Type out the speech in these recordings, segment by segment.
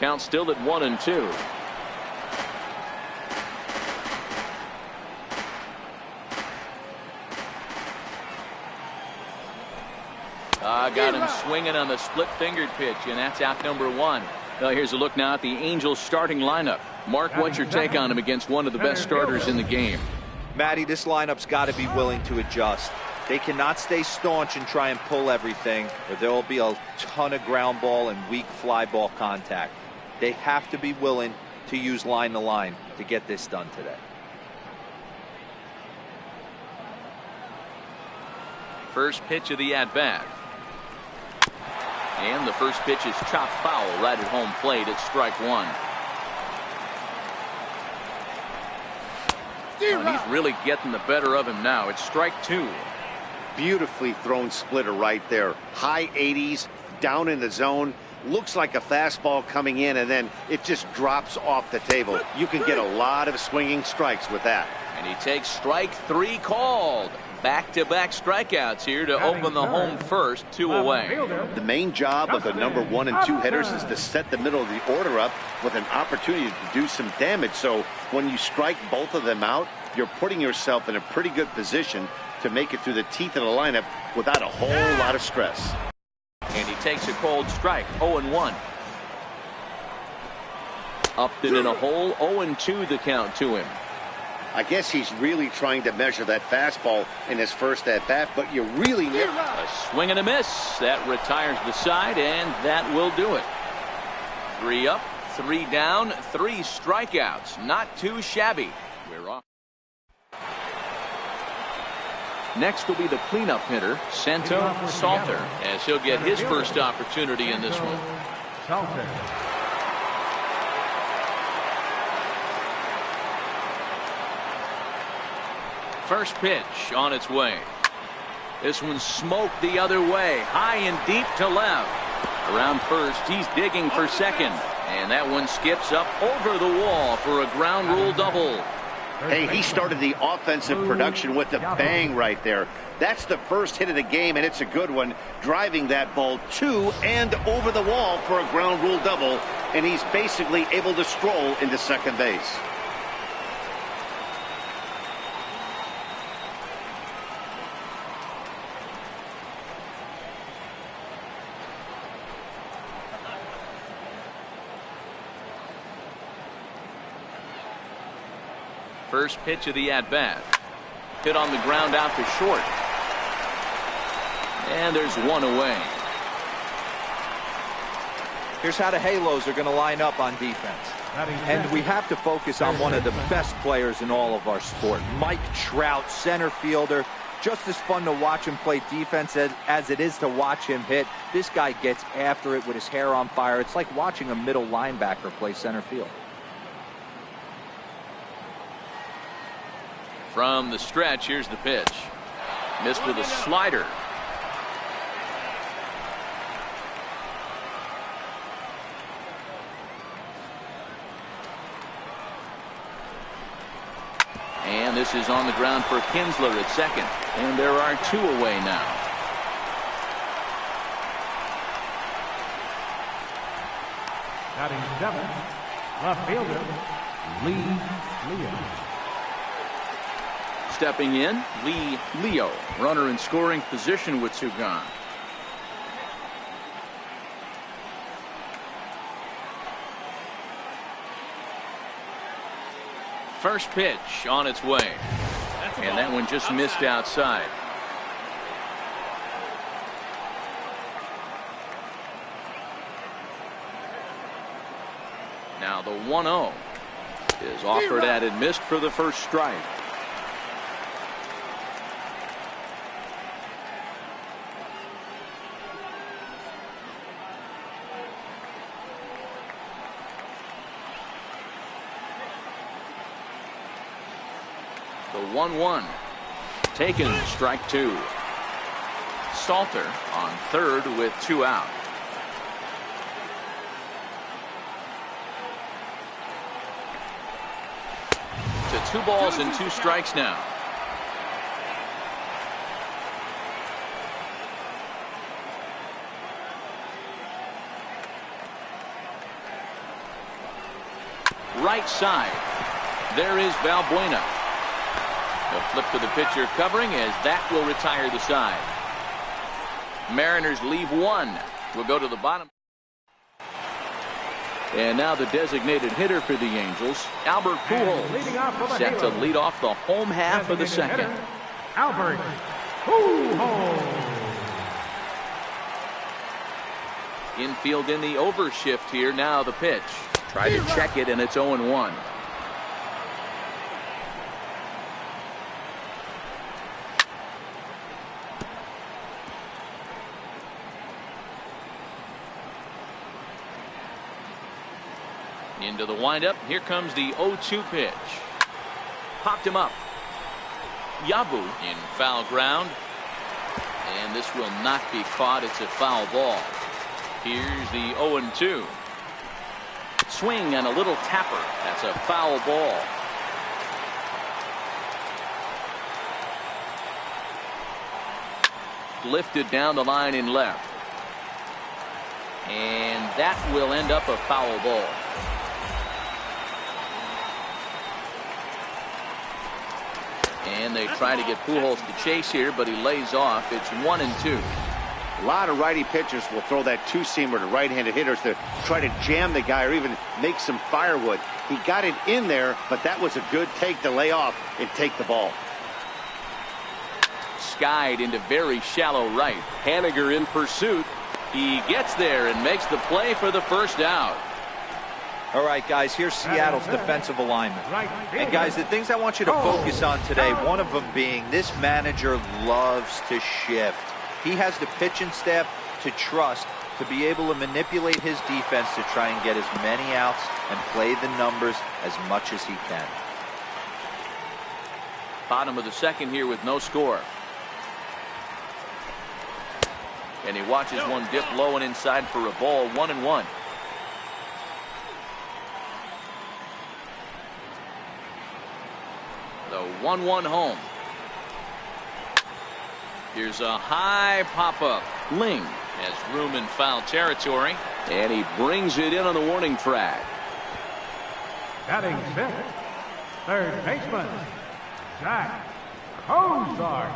Count still at 1-2. Got him swinging on the split-fingered pitch, and that's out number 1. Now here's a look now at the Angels starting lineup. Mark, what's your take on him against one of the best starters in the game? Matty, this lineup's got to be willing to adjust. They cannot stay staunch and try and pull everything, or there will be a ton of ground ball and weak fly ball contact. They have to be willing to use line to line to get this done today. First pitch of the at-bat. And the first pitch is chopped foul right at home plate. It's strike 1. He's really getting the better of him now. It's strike 2. Beautifully thrown splitter right there. High 80s, down in the zone. Looks like a fastball coming in, and then it just drops off the table. You can get a lot of swinging strikes with that. And he takes strike 3 called. Back-to-back strikeouts here to open the home first, 2 away. The main job of the number 1 and 2 hitters is to set the middle of the order up with an opportunity to do some damage. So when you strike both of them out, you're putting yourself in a pretty good position to make it through the teeth of the lineup without a whole lot of stress. And he takes a cold strike, 0-1. Upped it in a hole, 0-2 the count to him. I guess he's really trying to measure that fastball in his first at-bat, but you really need a swing and a miss. That retires the side, and that will do it. 3 up, 3 down, 3 strikeouts. Not too shabby. We're off. Next will be the cleanup hitter, Santo Salter, as he'll get his first opportunity in this one. First pitch on its way. This one smoked the other way, high and deep to left. Around first, he's digging for second, and that one skips up over the wall for a ground rule double. Hey, he started the offensive production with a bang right there. That's the first hit of the game, and it's a good one, driving that ball to and over the wall for a ground rule double, and he's basically able to stroll into second base. First pitch of the at-bat. Hit on the ground out to short. And there's 1 away. Here's how the Halos are going to line up on defense. And we have to focus on one of the best players in all of our sport. Mike Trout, center fielder. Just as fun to watch him play defense as it is to watch him hit. This guy gets after it with his hair on fire. It's like watching a middle linebacker play center field. From the stretch, here's the pitch. Missed with a slider. And this is on the ground for Kinsler at second. And there are 2 away now. Batting 7, left fielder, Lee Leo. Stepping in, Lee Leo, runner in scoring position with 2 gone. First pitch on its way. And that one just missed outside. Now the 1-0 is offered at and missed for the first strike. The 1-1 taken, strike 2. Salter on third with 2 out. To 2 balls and 2 strikes now. right side. There is Valbuena. A flip to the pitcher covering as that will retire the side. Mariners leave one. We'll go to the bottom. And now the designated hitter for the Angels, Albert Pujols, set to lead off the home half of the second. Albert Pujols. Infield in the overshift here. Now the pitch. Try to check it, and it's 0-1. Into the windup. Here comes the 0-2 pitch. Popped him up. Yabu in foul ground. And this will not be caught. It's a foul ball. Here's the 0-2. Swing and a little tapper. That's a foul ball. Lifted down the line in left. And that will end up a foul ball. And they try to get Pujols to chase here, but he lays off. It's 1-2. A lot of righty pitchers will throw that two-seamer to right-handed hitters to try to jam the guy or even make some firewood. He got it in there, but that was a good take to lay off and take the ball. Skied into very shallow right. Haniger in pursuit. He gets there and makes the play for the first out. All right, guys, here's Seattle's defensive alignment. And, guys, the things I want you to focus on today, one of them being this manager loves to shift. He has the pitching staff to trust to be able to manipulate his defense to try and get as many outs and play the numbers as much as he can. Bottom of the second here with no score. And he watches one dip low and inside for a ball. 1-1. The 1-1 home. Here's a high pop-up. Ling has room in foul territory, and he brings it in on the warning track. Batting fifth, third baseman, Zach Kozar.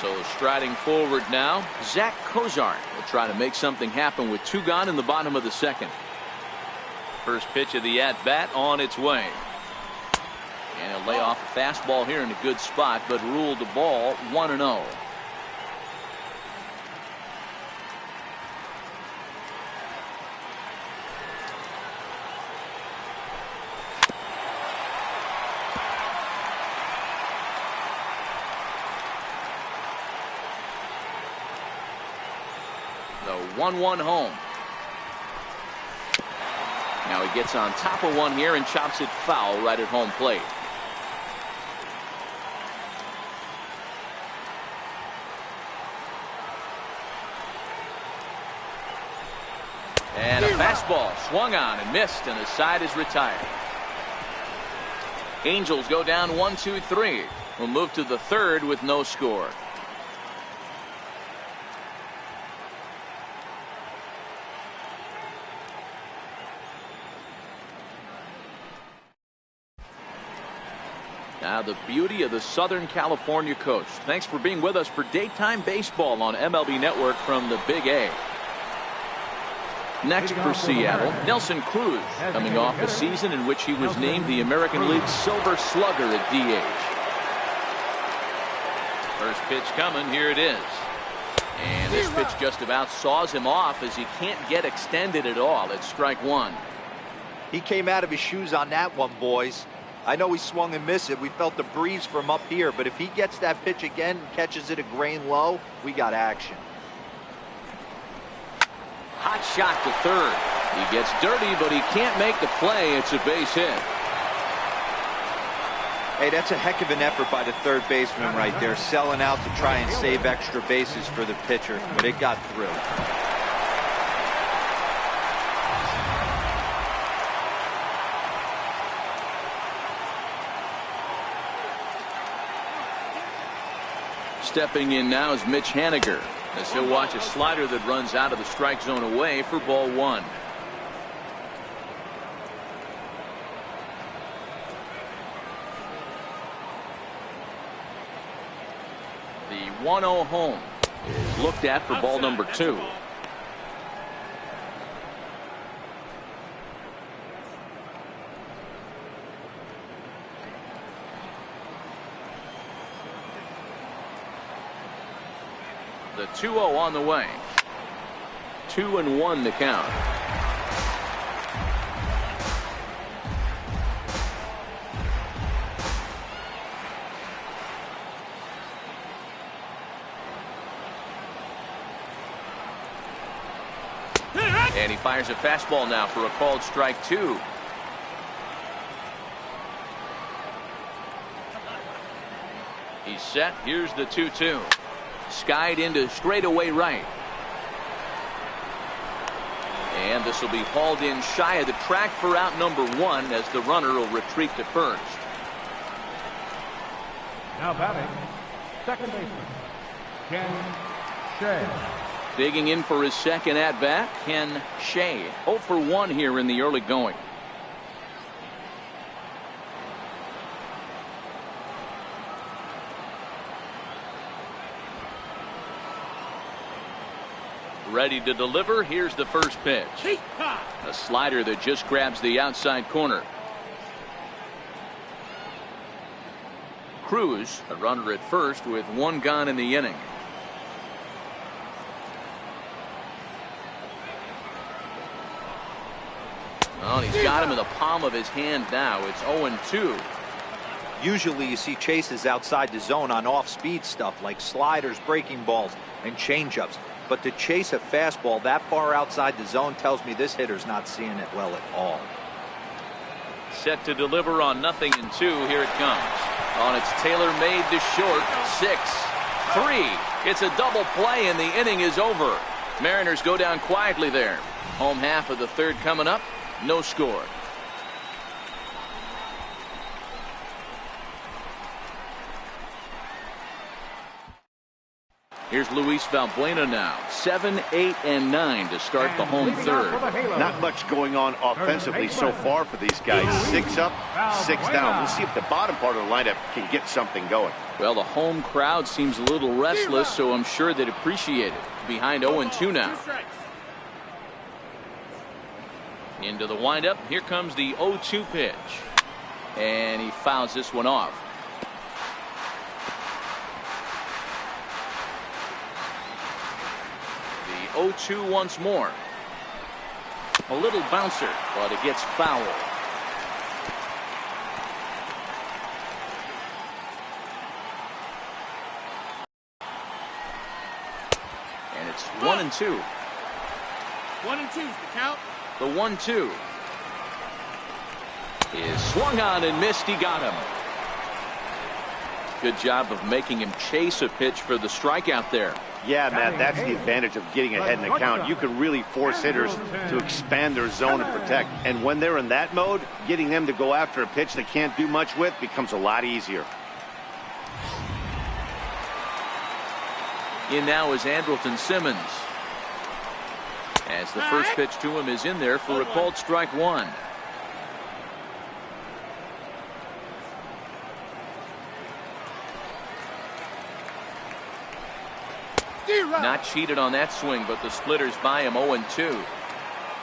So striding forward now, Zach Kozar will try to make something happen with 2 gone in the bottom of the second. First pitch of the at-bat on its way. And he'll lay off a fastball here in a good spot, but ruled the ball 1-0. The 1-1 home. Now he gets on top of one here and chops it foul right at home plate. And a fastball swung on and missed, and the side is retired. Angels go down 1-2-3. We'll move to the third with no score. Now the beauty of the Southern California coast. Thanks for being with us for daytime baseball on MLB Network from the Big A. Next for Seattle, Nelson Cruz, coming off a season in which he was named the American League Silver Slugger at DH. First pitch coming, here it is. And this pitch just about saws him off as he can't get extended at all. It's strike one. He came out of his shoes on that one, boys. I know he swung and missed it. We felt the breeze from up here, but if he gets that pitch again and catches it a grain low, we got action. Hot shot to third. He gets dirty, but he can't make the play. It's a base hit. Hey, that's a heck of an effort by the third baseman right there, selling out to try and save extra bases for the pitcher, but it got through. Stepping in now is Mitch Haniger, as he'll watch a slider that runs out of the strike zone away for ball one. 1-0 home is looked at for ball number 2. The 2-0 on the way. 2-1 the count. And he fires a fastball now for a called strike 2. He's set. Here's the 2-2. Skied into straightaway right. And this will be hauled in shy of the track for out number 1 as the runner will retreat to first. Now batting, second baseman, Ken Shea. Digging in for his second at-bat, Ken Shea. 0 for 1 here in the early going. Ready to deliver. Here's the first pitch. A slider that just grabs the outside corner. Cruz, a runner at first with 1 gone in the inning. Well, he's got him in the palm of his hand now. It's 0-2. Usually you see chases outside the zone on off-speed stuff like sliders, breaking balls, and changeups. But to chase a fastball that far outside the zone tells me this hitter's not seeing it well at all. Set to deliver on 0-2. Here it comes. On its tailor-made to short. 6-3. It's a double play and the inning is over. Mariners go down quietly there. Home half of the third coming up. No score. Here's Luis Valbuena now. 7, 8, and 9 to start the home third. Not much going on offensively so far for these guys. 6 up, 6 down. We'll see if the bottom part of the lineup can get something going. Well, the home crowd seems a little restless, so I'm sure they'd appreciate it. Behind 0-2 now. Into the windup. Here comes the 0-2 pitch. And he fouls this one off. The 0-2 once more. A little bouncer, but it gets foul. And it's 1-2. 1-2's the count. The 1-2 is swung on and missed. He got him. Good job of making him chase a pitch for the strikeout there. Yeah, Matt, that's the advantage of getting ahead in the count. You can really force hitters to expand their zone and protect. And when they're in that mode, getting them to go after a pitch they can't do much with becomes a lot easier. In now is Andrelton Simmons. As the first pitch to him is in there for a called strike 1. Not cheated on that swing, but the splitters by him. 0-2.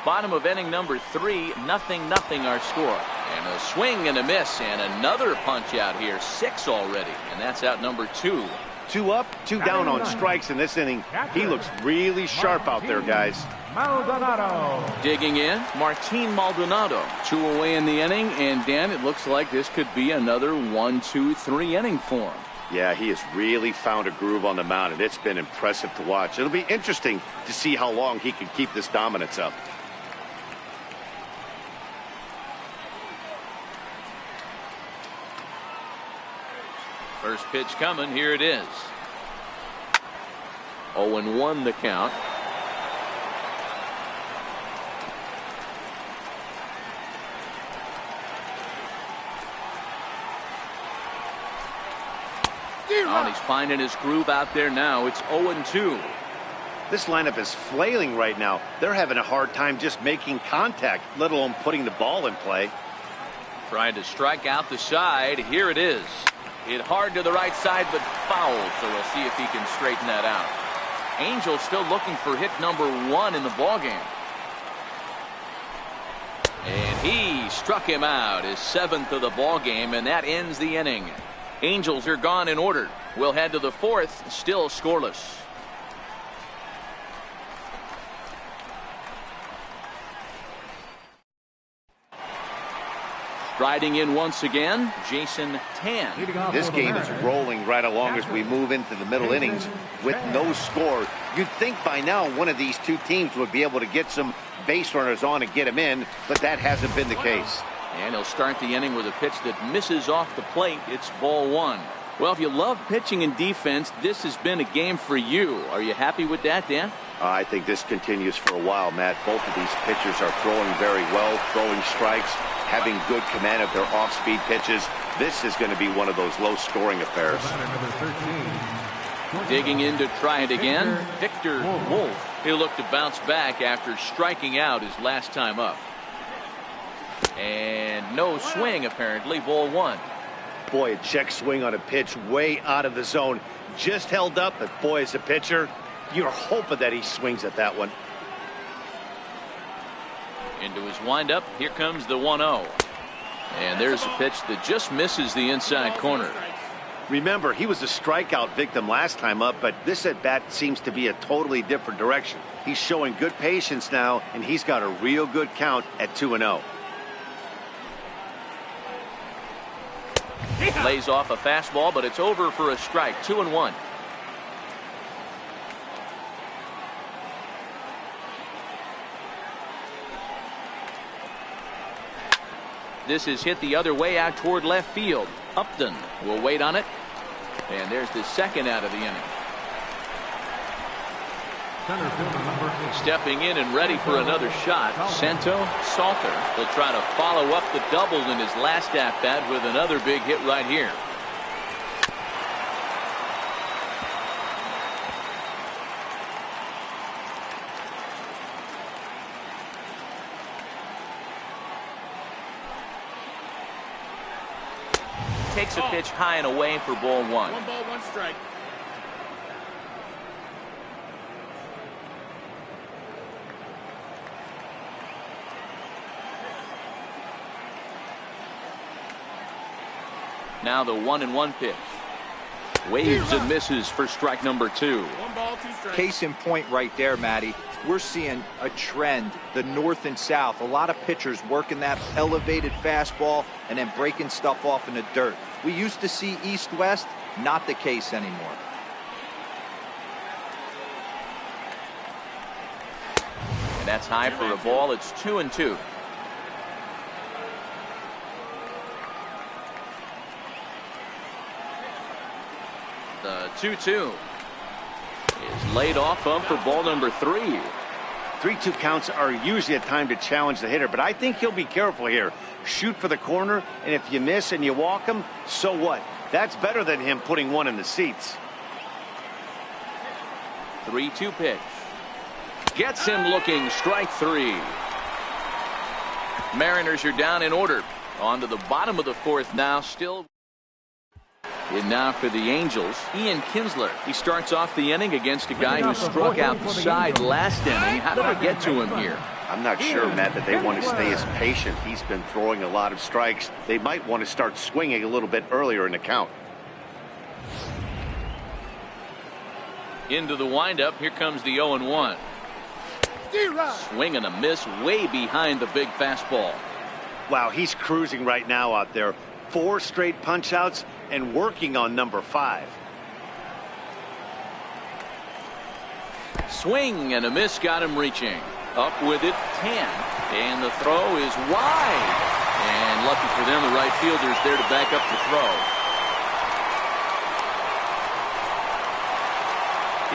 Bottom of inning number 3. 0-0 our score. And a swing and a miss and another punch out here. 6 already, and that's out number 2. 2 up, 2 down on strikes in this inning. He looks really sharp out there, guys. Maldonado. Digging in, Martin Maldonado. 2 away in the inning, and Dan, it looks like this could be another 1-2-3 inning for him. Yeah, he has really found a groove on the mound, and it's been impressive to watch. It'll be interesting to see how long he can keep this dominance up. First pitch coming. Here it is. 0-1 the count. Oh, he's finding his groove out there now. It's 0-2. This lineup is flailing right now. They're having a hard time just making contact, let alone putting the ball in play. Trying to strike out the side. Here it is. Hit hard to the right side, but foul, so we'll see if he can straighten that out. Angels still looking for hit number 1 in the ballgame. And he struck him out, his 7th of the ballgame, and that ends the inning. Angels are gone in order. We'll head to the 4th, still scoreless. Riding in once again, Jason Tan. This game is rolling right along as we move into the middle innings with no score. You'd think by now one of these two teams would be able to get some base runners on and get them in, but that hasn't been the case. And he'll start the inning with a pitch that misses off the plate. It's ball 1. Well, if you love pitching and defense, this has been a game for you. Are you happy with that, Dan? I think this continues for a while, Matt. Both of these pitchers are throwing very well, throwing strikes, having good command of their off-speed pitches. This is going to be one of those low-scoring affairs. Digging in to try it again, Victor Wolf. He'll look to bounce back after striking out his last time up. And no swing, apparently, ball 1. Boy, a check swing on a pitch way out of the zone. Just held up, but boy, as a pitcher, you're hoping that he swings at that one. Into his windup, here comes the 1-0. And there's a pitch that just misses the inside corner. Remember, he was a strikeout victim last time up, but this at-bat seems to be a totally different direction. He's showing good patience now, and he's got a real good count at 2-0. Lays off a fastball, but it's over for a strike. 2-1. This is hit the other way out toward left field. Upton will wait on it. And there's the second out of the inning. Stepping in and ready for another shot, Santo Salter will try to follow up the double in his last at-bat with another big hit right here. Takes a pitch high and away for ball 1. 1 ball, 1 strike. Now the 1-1 pitch. Waves and misses for strike number 2. 1 ball, 2 strikes. Case in point right there, Matty. We're seeing a trend, the north and south. A lot of pitchers working that elevated fastball and then breaking stuff off in the dirt. We used to see east-west, not the case anymore. And that's high for a ball. It's 2-2. The 2-2 is laid off for ball number 3. 3-2 counts are usually a time to challenge the hitter, but I think he'll be careful here. Shoot for the corner, and if you miss and you walk him, so what? That's better than him putting one in the seats. 3-2 pitch. Gets him looking, strike 3. Mariners are down in order. On to the bottom of the 4th now, still. And now for the Angels, Ian Kinsler. He starts off the inning against a guy who struck out the side last inning. How did they get to him here? I'm not sure, Matt, that they want to stay as patient. He's been throwing a lot of strikes. They might want to start swinging a little bit earlier in the count. Into the windup, here comes the 0-1. Swing and a miss way behind the big fastball. Wow, he's cruising right now out there. 4 straight punch-outs and working on number 5. Swing and a miss got him reaching. Up with it, 10. And the throw is wide. And lucky for them, the right fielder's there to back up the throw.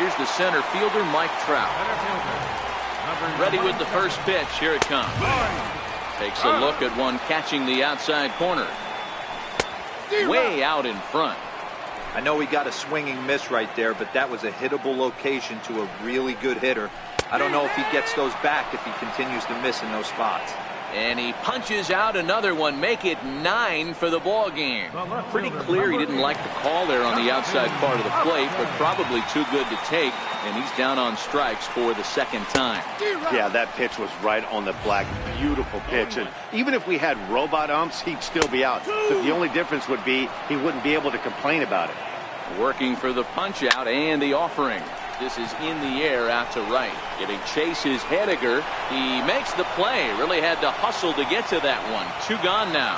Here's the center fielder, Mike Trout. Ready with the first pitch. Here it comes. Takes a look at one catching the outside corner. Way out in front. I know he got a swinging miss right there, but that was a hittable location to a really good hitter. I don't know if he gets those back if he continues to miss in those spots. And he punches out another one, make it 9 for the ball game. Pretty clear he didn't like the call there on the outside part of the plate, but probably too good to take, and he's down on strikes for the second time. Yeah, that pitch was right on the black. Beautiful pitch. And even if we had robot umps, he'd still be out. But the only difference would be he wouldn't be able to complain about it. Working for the punch out and the offering. This is in the air out to right. Giving chase is Hediger. He makes the play. Really had to hustle to get to that one. 2 gone now.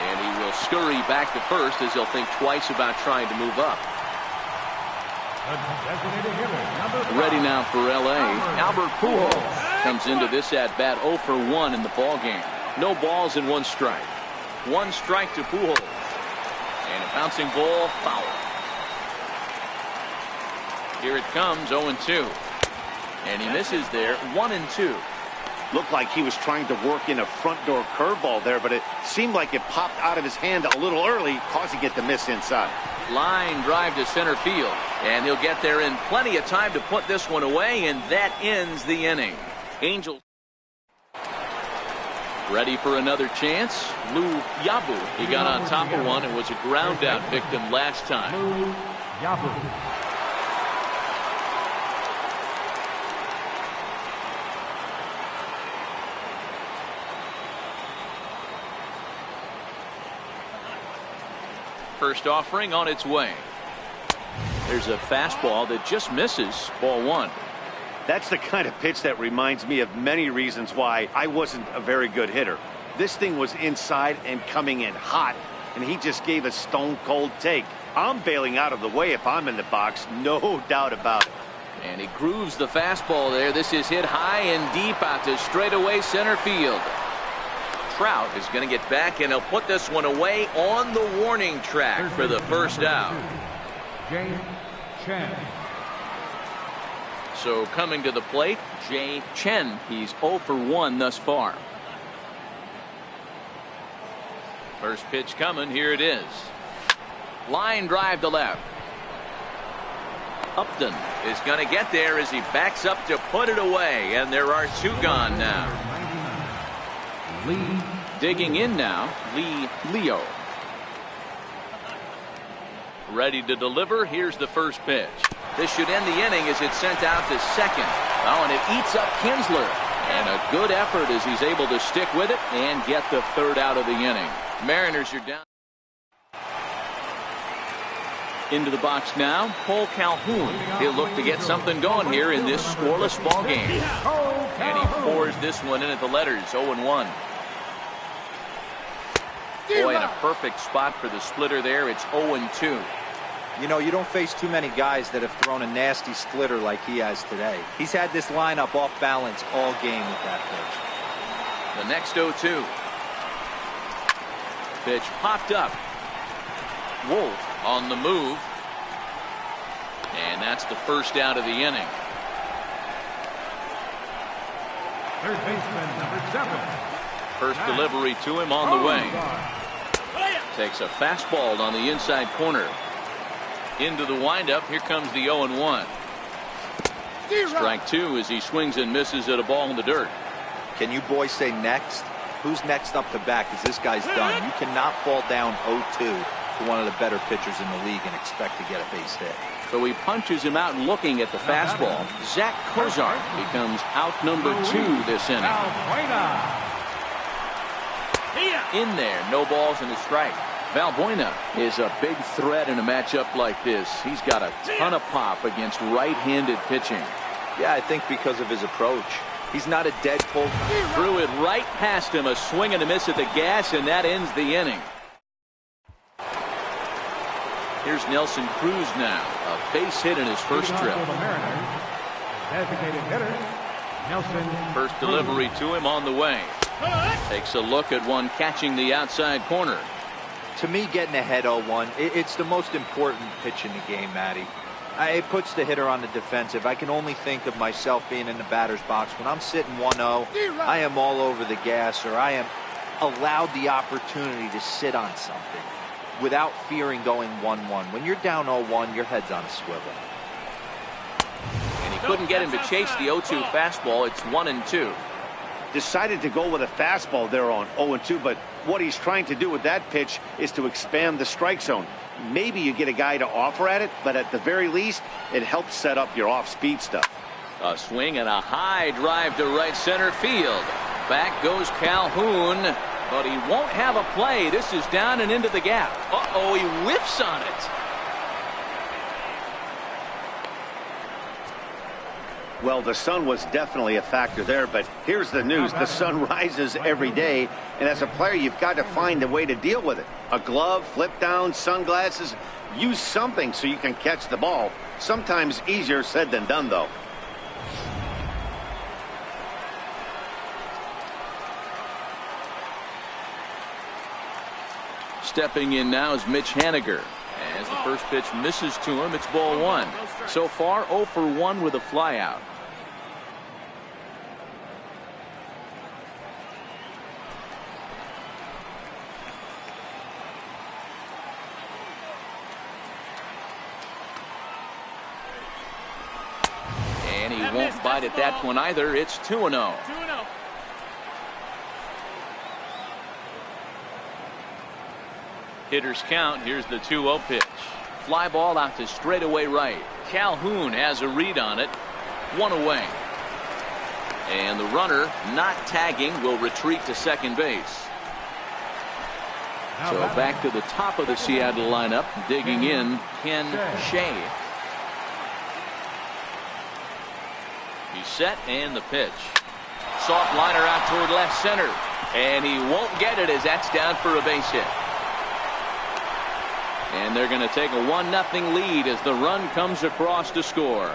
And he will scurry back to first as he'll think twice about trying to move up. Ready now for L.A. Albert Pujols comes into this at bat 0 for 1 in the ball game. No balls and 1 strike. 1 strike to Pujols. And a bouncing ball foul. Here it comes, 0-2. And he misses there, 1-2. Looked like he was trying to work in a front door curveball there, but it seemed like it popped out of his hand a little early, causing it to miss inside. Line drive to center field. And he'll get there in plenty of time to put this one away, and that ends the inning. Angels ready for another chance. Lou Yabu. He got on top of one and was a ground out victim last time. Lou Yabu. First offering on its way. There's a fastball that just misses. Ball 1. That's the kind of pitch that reminds me of many reasons why I wasn't a very good hitter. This thing was inside and coming in hot, and he just gave a stone cold take. I'm bailing out of the way if I'm in the box, no doubt about it. And he grooves the fastball there. This is hit high and deep out to straightaway center field. Trout is going to get back, and he'll put this one away on the warning track for the first out. James Chen. So coming to the plate, Jay Chen. He's 0 for 1 thus far. First pitch coming. Here it is. Line drive to left. Upton is going to get there as he backs up to put it away, and there are 2 gone now. Lee. Digging in now, Leo. Ready to deliver. Here's the first pitch. This should end the inning as it's sent out to second. Oh, and it eats up Kinsler. And a good effort as he's able to stick with it and get the 3rd out of the inning. Mariners are down. Into the box now, Cole Calhoun. He'll look to get something going here in this scoreless ball game. And he pours this one in at the letters, 0-1. Boy, in a perfect spot for the splitter there. It's 0-2. You know, you don't face too many guys that have thrown a nasty splitter like he has today. He's had this lineup off balance all game with that pitch. The next 0-2. Pitch popped up. Wolf on the move. And that's the first out of the inning. Third baseman, number 7. First delivery to him on the way. Takes a fastball on the inside corner. Into the windup. Here comes the 0-1. Strike 2 as he swings and misses at a ball in the dirt. Can you boys say next? Who's next up to bat? Because this guy's done. You cannot fall down 0-2 to one of the better pitchers in the league and expect to get a base hit. So he punches him out looking at the fastball. Zach Kozar becomes out number 2 this inning. In there, no balls and a strike. Valbuena is a big threat in a matchup like this. He's got a ton of pop against right-handed pitching. Yeah, I think because of his approach. He's not a dead pull. Threw it right past him, a swing and a miss at the gas, and that ends the inning. Here's Nelson Cruz now, a base hit in his first trip. Designated hitter, Nelson. First delivery to him on the way. Takes a look at one catching the outside corner. To me, getting ahead 0-1, it's the most important pitch in the game, Matty. It puts the hitter on the defensive. I can only think of myself being in the batter's box. When I'm sitting 1-0, I am all over the gas, or I am allowed the opportunity to sit on something without fearing going 1-1. When you're down 0-1, your head's on a swivel. And he couldn't get him to chase the 0-2 fastball. It's 1-2. Decided to go with a fastball there on 0-2, but what he's trying to do with that pitch is to expand the strike zone. Maybe you get a guy to offer at it, but at the very least, it helps set up your off-speed stuff. A swing and a high drive to right center field. Back goes Calhoun, but he won't have a play. This is down and into the gap. Uh-oh, he whiffs on it. Well, the sun was definitely a factor there, but here's the news. The sun rises every day, and as a player, you've got to find a way to deal with it. A glove, flip down, sunglasses, use something so you can catch the ball. Sometimes easier said than done, though. Stepping in now is Mitch Haniger. As the first pitch misses to him, it's ball one. So far, 0 for 1 with a flyout. And he won't bite at that one either. It's 2-0. 2-0. Hitters count. Here's the 2-0 pitch. Fly ball out to straightaway right. Calhoun has a read on it. One away. And the runner, not tagging, will retreat to second base. So back to the top of the Seattle lineup, digging in, Ken Shea. He's set, and the pitch. Soft liner out toward left center. And he won't get it as that's down for a base hit. And they're going to take a 1-0 lead as the run comes across to score.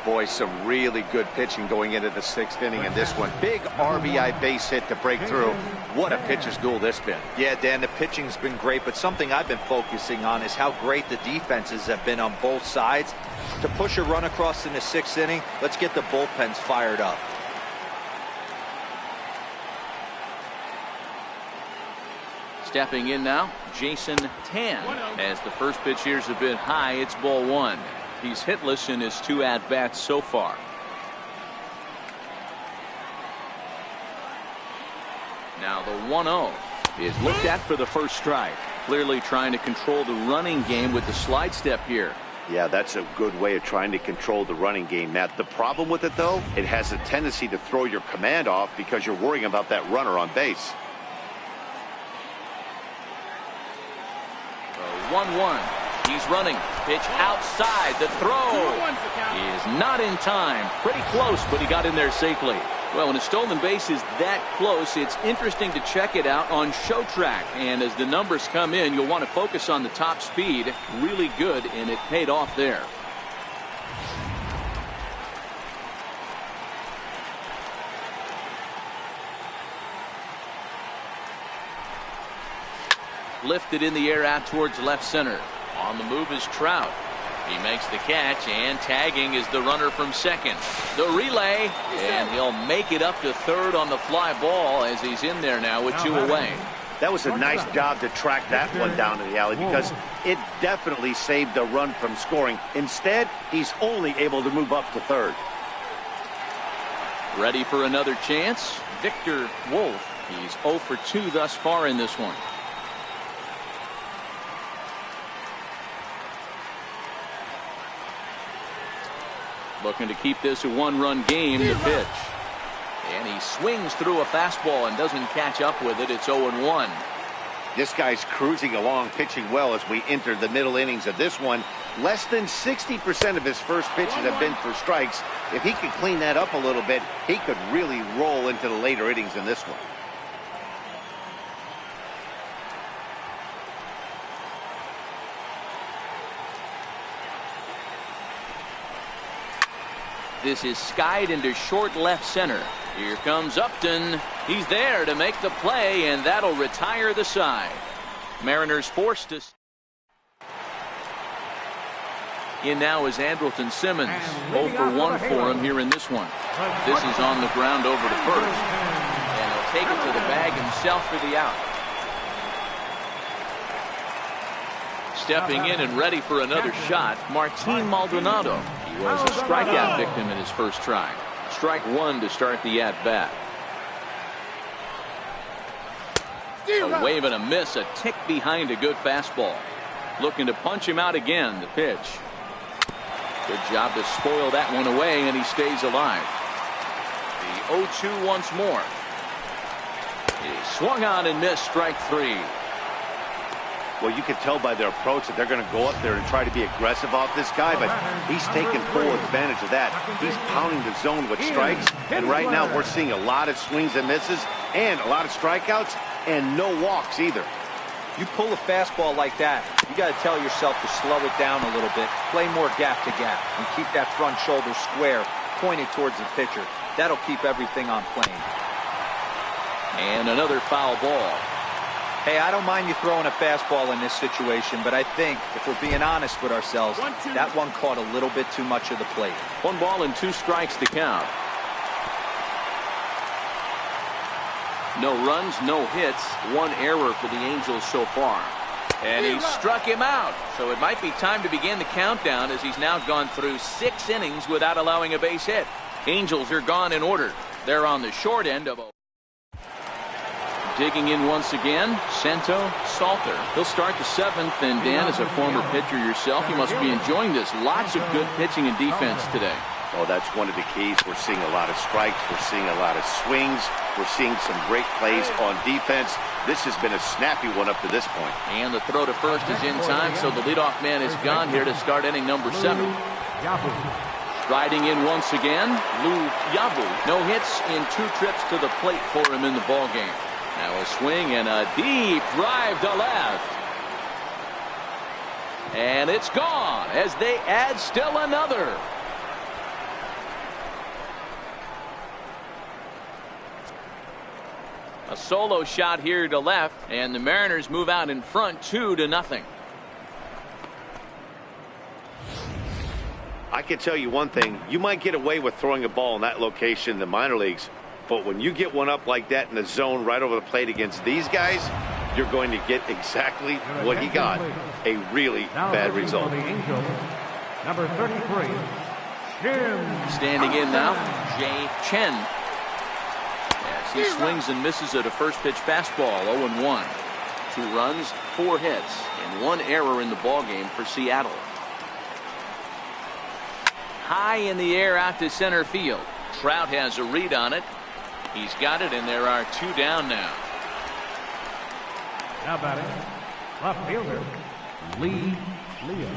Boy, some really good pitching going into the 6th inning in this one. Big RBI base hit to break through. What a pitcher's duel this been. Yeah, Dan, the pitching's been great, but something I've been focusing on is how great the defenses have been on both sides. To push a run across in the 6th inning, let's get the bullpens fired up. Stepping in now, Jason Tan. As the first pitch here's a bit high, it's ball one. He's hitless in his 2 at-bats so far. Now the 1-0 is looked at for the first strike. Clearly trying to control the running game with the slide step here. Yeah, that's a good way of trying to control the running game, Matt. The problem with it, though, it has a tendency to throw your command off because you're worrying about that runner on base. 1-1. He's running. Pitch outside. The throw is not in time. Pretty close, but he got in there safely. Well, when a stolen base is that close, it's interesting to check it out on Show Track. And as the numbers come in, you'll want to focus on the top speed. Really good, and it paid off there. Lifted in the air out towards left center. On the move is Trout. He makes the catch, and tagging is the runner from second. The relay, and he'll make it up to third on the fly ball as he's in there now with 2 away. That was a nice job to track that one down in the alley because it definitely saved the run from scoring. Instead, he's only able to move up to third. Ready for another chance? Victor Wolf. He's 0 for 2 thus far in this one. Looking to keep this a 1-run game. The pitch. And he swings through a fastball and doesn't catch up with it. It's 0-1. This guy's cruising along, pitching well as we enter the middle innings of this one. Less than 60% of his first pitches have been for strikes. If he could clean that up a little bit, he could really roll into the later innings in this one. This is skied into short left center. Here comes Upton. He's there to make the play, and that'll retire the side. Mariners forced to. In now is Andrelton Simmons. 0 for 1 for him here in this one. This is on the ground over to first. And he'll take it to the bag himself for the out. Stepping in and ready for another shot, Martin Maldonado. He was a strikeout victim in his first try. Strike 1 to start the at-bat. A wave and a miss, a tick behind a good fastball. Looking to punch him out again. The pitch. Good job to spoil that one away, and he stays alive. The 0-2 once more. He swung on and missed, strike three. Well, you can tell by their approach that they're going to go up there and try to be aggressive off this guy, but he's taking full advantage of that. He's pounding the zone with strikes, and right now we're seeing a lot of swings and misses and a lot of strikeouts and no walks either. You pull a fastball like that, you got to tell yourself to slow it down a little bit, play more gap to gap, and keep that front shoulder square, pointed towards the pitcher. That'll keep everything on plane. And another foul ball. Hey, I don't mind you throwing a fastball in this situation, but I think if we're being honest with ourselves, that one caught a little bit too much of the plate. 1 ball and 2 strikes to count. No runs, no hits, 1 error for the Angels so far. And he struck him out. So it might be time to begin the countdown, as he's now gone through 6 innings without allowing a base hit. Angels are gone in order. They're on the short end of a... Digging in once again, Santo Salter. He'll start the 7th, and Dan, as a former pitcher yourself, you must be enjoying this. Lots of good pitching and defense today. Oh, that's one of the keys. We're seeing a lot of strikes. We're seeing a lot of swings. We're seeing some great plays on defense. This has been a snappy one up to this point. And the throw to first is in time, so the leadoff man is gone here to start inning number 7. Striding in once again, Lou Yabu. No hits in 2 trips to the plate for him in the ballgame. Now a swing and a deep drive to left. And it's gone as they add still another. A solo shot here to left, and the Mariners move out in front 2-0. I can tell you one thing. You might get away with throwing a ball in that location in the minor leagues, but when you get one up like that in the zone right over the plate against these guys, you're going to get exactly what he got. A really bad result. Number 33, Jim. Standing in now, Jay Chen. As he swings and misses at a first pitch fastball, 0-1. 2 runs, 4 hits, and 1 error in the ballgame for Seattle. High in the air out to center field. Trout has a read on it. He's got it, and there are 2 down now. Now batting, left fielder, Lee Leo.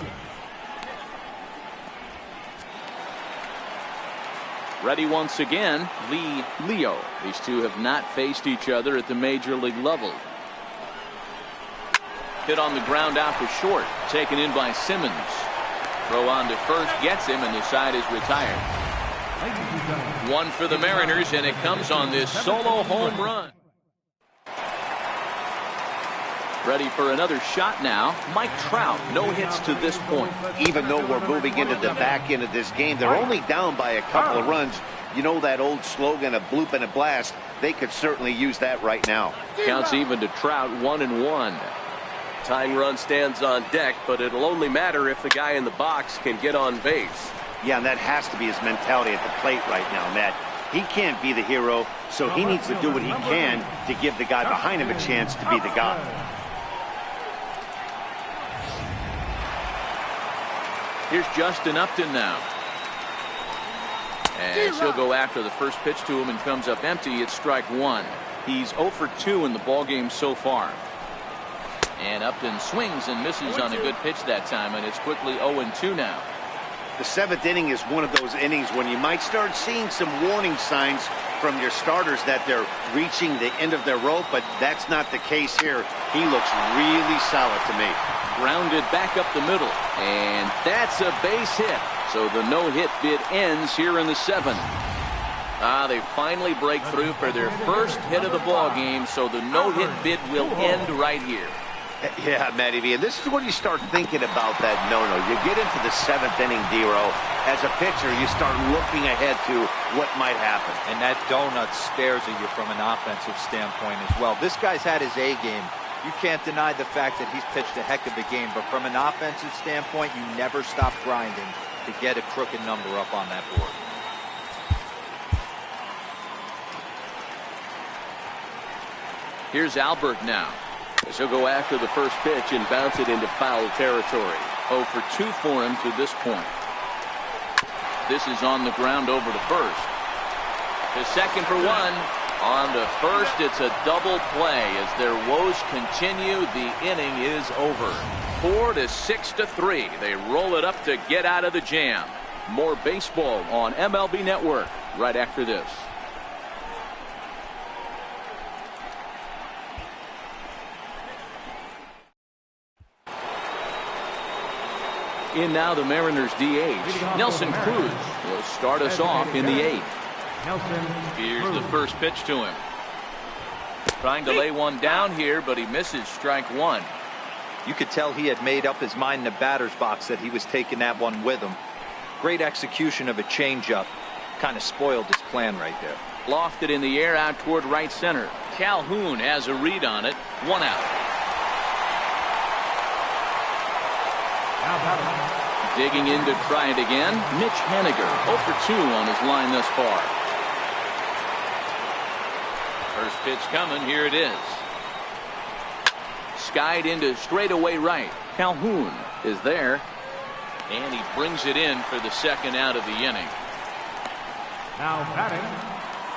Ready once again, Lee Leo. These two have not faced each other at the major league level. Hit on the ground out to short, taken in by Simmons. Throw on to first, gets him, and the side is retired. 1 for the Mariners, and it comes on this solo home run. Ready for another shot now. Mike Trout, no hits to this point. Even though we're moving into the back end of this game, they're only down by a couple of runs. You know that old slogan, a bloop and a blast. They could certainly use that right now. Counts even to Trout, 1-1. Tying run stands on deck, but it'll only matter if the guy in the box can get on base. Yeah, and that has to be his mentality at the plate right now, Matt. He can't be the hero, so he needs to do what he can to give the guy behind him a chance to be the guy. Here's Justin Upton now. As he'll go after the first pitch to him and comes up empty, it's strike 1. He's 0 for 2 in the ballgame so far. And Upton swings and misses on a good pitch that time, and it's quickly 0-2 now. The 7th inning is one of those innings when you might start seeing some warning signs from your starters that they're reaching the end of their rope, but that's not the case here. He looks really solid to me. Grounded back up the middle, and that's a base hit. So the no-hit bid ends here in the 7th. They finally break through for their first hit of the ball game, so the no-hit bid will end right here. Yeah, Matty V, and this is when you start thinking about that no-no. You get into the 7th inning, D-Row. As a pitcher, you start looking ahead to what might happen. And that donut stares at you from an offensive standpoint as well. This guy's had his A game. You can't deny the fact that he's pitched a heck of a game, but from an offensive standpoint, you never stop grinding to get a crooked number up on that board. Here's Albert now. He'll go after the first pitch and bounce it into foul territory. 0 for 2 for him to this point. This is on the ground over to first. To second for 1. On to first, it's a double play as their woes continue. The inning is over. 4 to 6 to 3. They roll it up to get out of the jam. More baseball on MLB Network right after this. In now the Mariners DH, Nelson Cruz will start us off in the 8th. Here's the first pitch to him. Trying to lay one down here, but he misses strike 1. You could tell he had made up his mind in the batter's box that he was taking that one with him. Great execution of a changeup. Kind of spoiled his plan right there. Lofted in the air out toward right center. Calhoun has a read on it. 1 out. Digging in to try it again, Mitch Haniger, 0 for 2 on his line thus far. First pitch coming, here it is. Skied into straightaway right. Calhoun is there, and he brings it in for the second out of the inning. Now batting,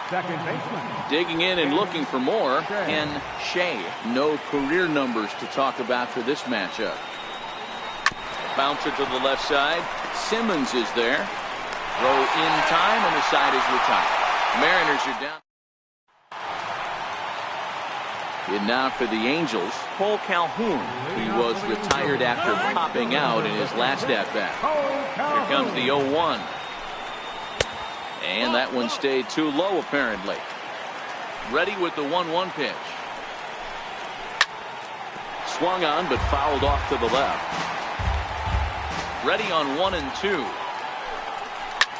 second baseman. Digging in and looking for more, Ken Shea. No career numbers to talk about for this matchup. Bouncer to the left side. Simmons is there. Throw in time, and the side is retired. Mariners are down. And now for the Angels, Paul Calhoun. He was retired after popping out in his last at-bat. Here comes the 0-1. And that one stayed too low, apparently. Ready with the 1-1 pitch. Swung on, but fouled off to the left. Ready on 1 and 2.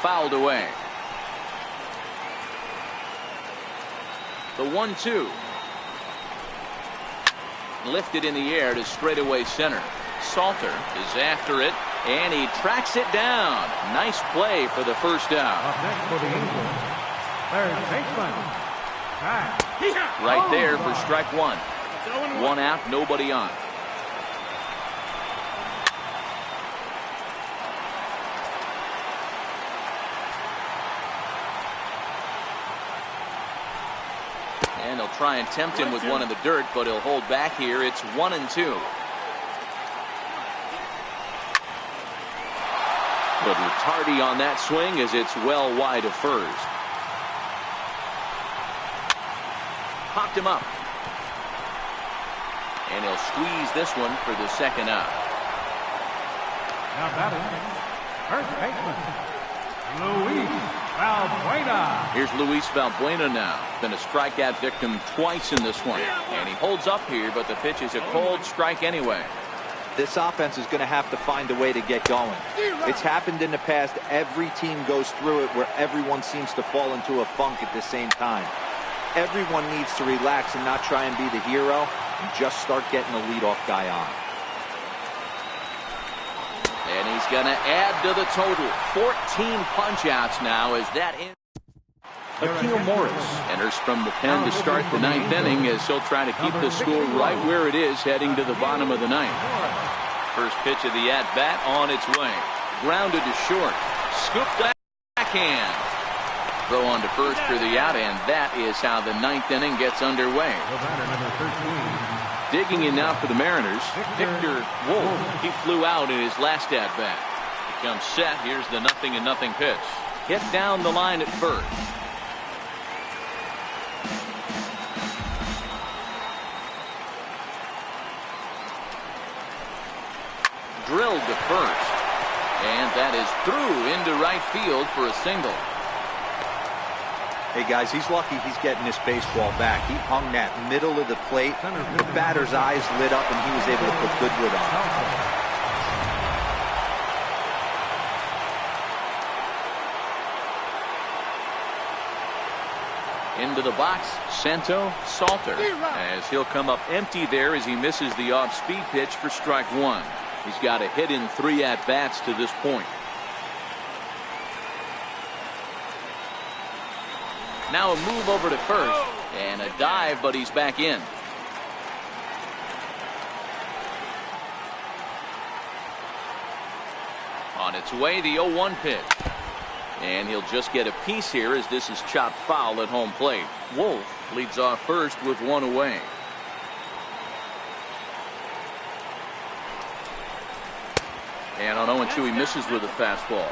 Fouled away. The 1-2. Lifted in the air to straightaway center. Salter is after it, and he tracks it down. Nice play for the first out. Up next for the Angels, third baseman. Right there for strike 1. 1 out, nobody on. And they'll try and tempt him with one in the dirt, but he'll hold back here. It's 1 and 2. But Tardy on that swing as it's well wide of first. Popped him up. And he'll squeeze this one for the second out. Now batting, first baseman, Luis Valbuena. Here's Luis Valbuena now. Been a strikeout victim twice in this one. And he holds up here, but the pitch is a cold strike anyway. This offense is going to have to find a way to get going. It's happened in the past. Every team goes through it where everyone seems to fall into a funk at the same time. Everyone needs to relax and not try and be the hero and just start getting the leadoff guy on. And he's going to add to the total. 14 punch-outs now as that ends. Akil Morris enters from the pen to start the 9th inning as he'll try to keep the score right where it is heading to the bottom of the 9th. First pitch of the at-bat on its way. Grounded to short. Scooped backhand. Throw on to first for the out, and that is how the 9th inning gets underway. Digging in now for the Mariners, Victor Wolf. He flew out in his last at-bat. He comes set. Here's the 0-0 pitch. Hit down the line at first. Drilled to first. And that is through into right field for a single. Hey guys, he's lucky he's getting this baseball back. He hung that middle of the plate. The batter's eyes lit up and he was able to put Goodwood on. Into the box, Santo Salter, as he'll come up empty there as he misses the off-speed pitch for strike 1. He's got a hit in 3 at-bats to this point. Now a move over to first, and a dive, but he's back in. On its way, the 0-1 pitch. And he'll just get a piece here as this is chopped foul at home plate. Wolf leads off first with one away. And on 0-2, he misses with a fastball.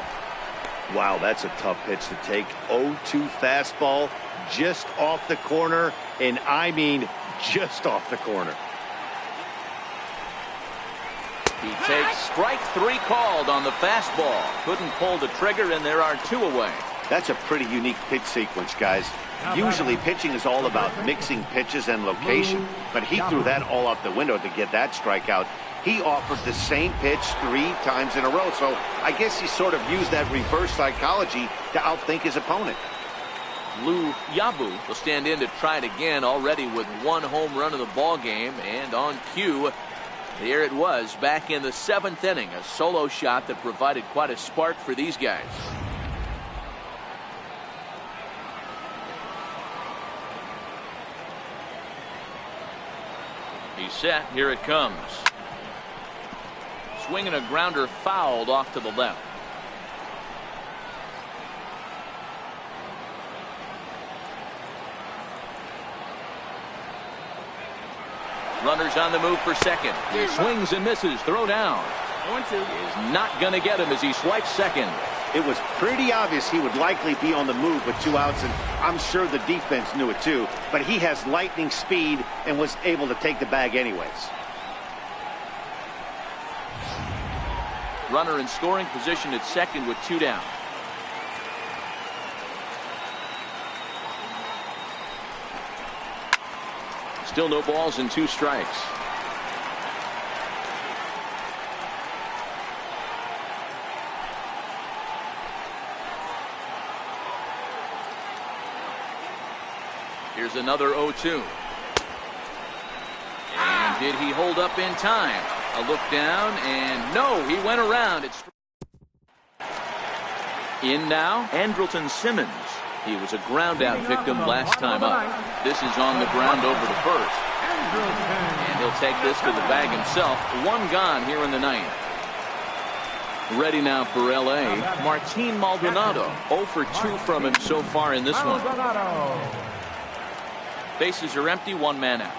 Wow, that's a tough pitch to take. 0-2 fastball just off the corner, and I mean just off the corner. He takes strike 3 called on the fastball. Couldn't pull the trigger, and there are 2 away. That's a pretty unique pitch sequence, guys. Usually pitching is all about mixing pitches and location, but he threw that all out the window to get that strikeout. He offered the same pitch 3 times in a row, so I guess he sort of used that reverse psychology to outthink his opponent. Lou Yabu will stand in to try it again, already with 1 home run of the ball game, and on cue, here it was back in the 7th inning, a solo shot that provided quite a spark for these guys. He's set. Here it comes. Swinging a grounder fouled off to the left. Runners on the move for second. He swings and misses. Throw down. 0-2. Is not going to get him as he swipes second. It was pretty obvious he would likely be on the move with 2 outs, and I'm sure the defense knew it too. But he has lightning speed and was able to take the bag anyways. Runner in scoring position at second with 2 down. Still no balls and 2 strikes. Here's another 0-2. And did he hold up in time? A look down, and no, he went around. It's in now, Andrelton Simmons. He was a ground-out victim last time up. This is on the ground over to first. And he'll take this to the bag himself. 1 gone here in the 9th. Ready now for L.A., Martin Maldonado. 0 for 2 from him so far in this one. Bases are empty, 1 man out.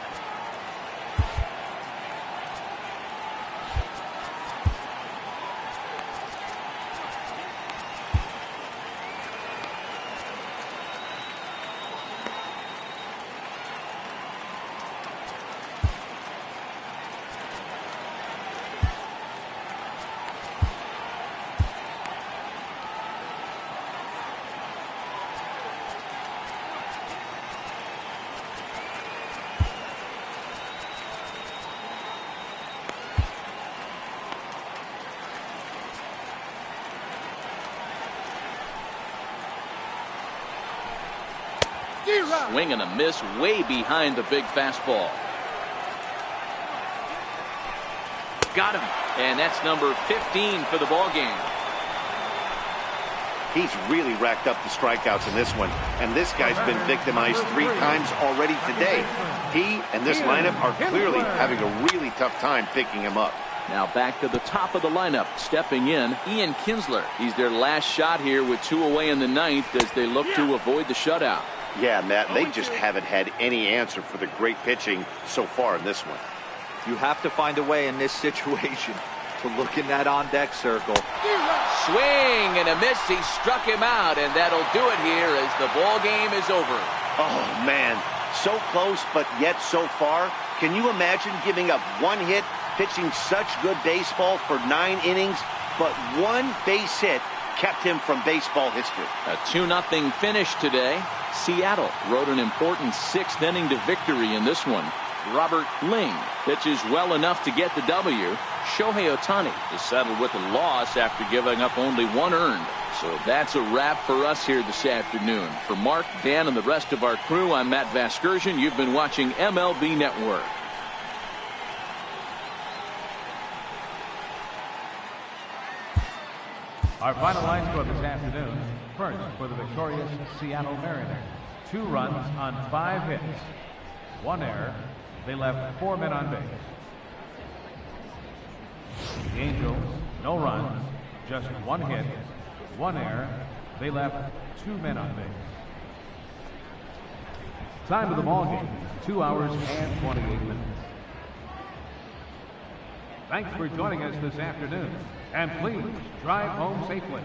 Swing and a miss way behind the big fastball. Got him. And that's number 15 for the ball game. He's really racked up the strikeouts in this one, and this guy's been victimized 3 times already today. He and this lineup are clearly having a really tough time picking him up. Now back to the top of the lineup. Stepping in, Ian Kinsler. He's their last shot here with 2 away in the 9th as they look to avoid the shutout. Yeah, Matt, they just haven't had any answer for the great pitching so far in this one. You have to find a way in this situation to look in that on-deck circle. Swing and a miss. He struck him out, and that'll do it here as the ball game is over. Oh, man, so close, but yet so far. Can you imagine giving up 1 hit, pitching such good baseball for 9 innings, but 1 base hit kept him from baseball history? A 2-0 finish today. Seattle rode an important 6th inning to victory in this one. Robert Ling pitches well enough to get the W. Shohei Ohtani is settled with a loss after giving up only 1 earned. So that's a wrap for us here this afternoon. For Mark, Dan, and the rest of our crew, I'm Matt Vasgersian. You've been watching MLB Network. Our final line score this afternoon. First, for the victorious Seattle Mariners. 2 runs on 5 hits. 1 error. They left 4 men on base. The Angels, no runs, Just 1 hit, 1 error. They left 2 men on base. Time of the ball game, 2 hours and 28 minutes. Thanks for joining us this afternoon, and please drive home safely.